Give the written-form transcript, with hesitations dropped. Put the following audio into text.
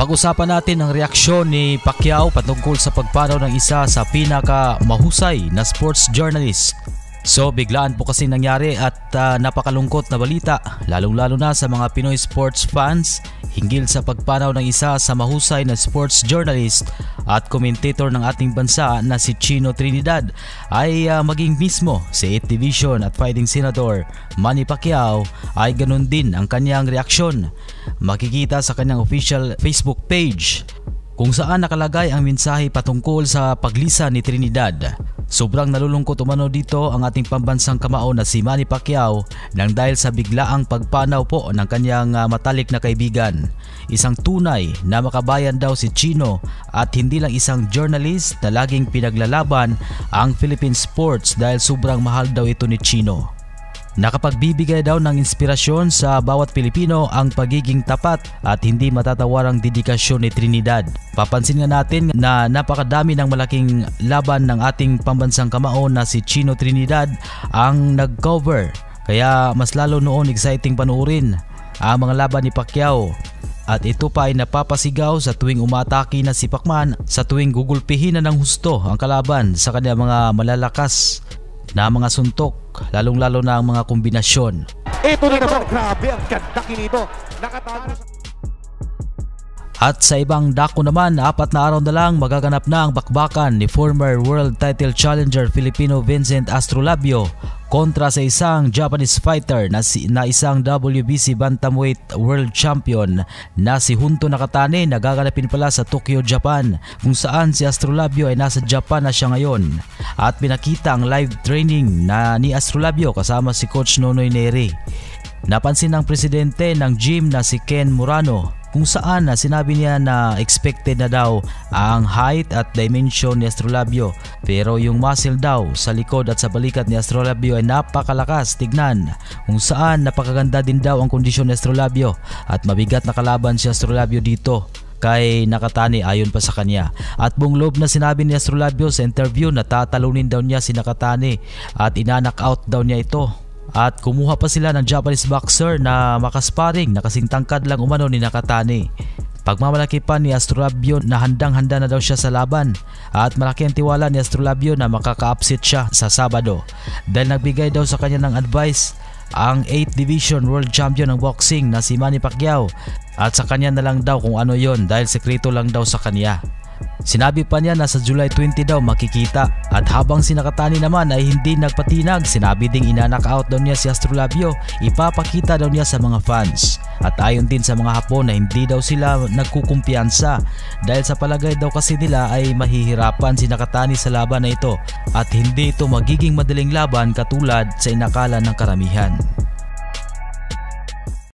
Pag-usapan natin ang reaksyon ni Pacquiao patungkol sa pagpanaw ng isa sa pinaka mahusay na sports journalist. So biglaan po kasi nangyari at napakalungkot na balita, lalong-lalo na sa mga Pinoy sports fans hinggil sa pagpanaw ng isa sa mahusay na sports journalist at commentator ng ating bansa na si Chino Trinidad ay maging mismo si 8th Division at Fighting Senator Manny Pacquiao ay ganun din ang kanyang reaksyon. Makikita sa kanyang official Facebook page kung saan nakalagay ang mensahe patungkol sa paglisa ni Trinidad. Sobrang nalulungkot umano dito ang ating pambansang kamao na si Manny Pacquiao nang dahil sa biglaang pagpanaw po ng kanyang matalik na kaibigan. Isang tunay na makabayan daw si Chino at hindi lang isang journalist na laging pinaglalaban ang Philippine sports dahil sobrang mahal daw ito ni Chino. Nakapagbibigay daw ng inspirasyon sa bawat Pilipino ang pagiging tapat at hindi matatawarang dedikasyon ni Trinidad. Papansin nga natin na napakadami ng malaking laban ng ating pambansang kamao na si Chino Trinidad ang nag-cover. Kaya mas lalo noon exciting panuorin ang mga laban ni Pacquiao. At ito pa ay napapasigaw sa tuwing umatake na si Pacman, sa tuwing gugulpihin na ng husto ang kalaban sa kanyang mga malalakas na mga suntok, lalong-lalo na ang mga kombinasyon. Ito na naman, grabe ang ganda kinito. Nakatago. At sa ibang dako naman, 4 na araw na lang magaganap na ang bakbakan ni former world title challenger Filipino Vincent Astrolabio kontra sa isang Japanese fighter na isang WBC Bantamweight World Champion na si Junto Nakatane na gaganapin pala sa Tokyo, Japan, kung saan si Astrolabio ay nasa Japan na siya ngayon. At pinakita ang live training na ni Astrolabio kasama si Coach Nonoy Neri. Napansin ng presidente ng gym na si Ken Murano kung saan sinabi niya na expected na daw ang height at dimension ni Astrolabio, pero yung muscle daw sa likod at sa balikat ni Astrolabio ay napakalakas tignan, kung saan napakaganda din daw ang kondisyon ni Astrolabio at mabigat na kalaban si Astrolabio dito kay Nakatane ayon pa sa kanya. At buong loob na sinabi ni Astrolabio sa interview na tatalunin daw niya si Nakatane at ina-knockout daw niya ito. At kumuha pa sila ng Japanese boxer na makasparing na kasing tangkad lang umano ni Nakatane. Pagmamalaki pa ni Astrolabio na handang-handa na daw siya sa laban at malaki ang tiwala ni Astrolabio na makaka-upset siya sa Sabado dahil nagbigay daw sa kanya ng advice ang 8th Division World Champion ng boxing na si Manny Pacquiao at sa kanya na lang daw kung ano yon dahil sekreto lang daw sa kanya. Sinabi pa niya na sa July 20 daw makikita at habang si Nakatane naman ay hindi nagpatinag, sinabi ding ina-knockout daw niya si Astrolabio, ipapakita daw niya sa mga fans. At ayon din sa mga Hapon na hindi daw sila nagkukumpiyansa dahil sa palagay daw kasi nila ay mahihirapan si Nakatane sa laban na ito at hindi ito magiging madaling laban katulad sa inakala ng karamihan.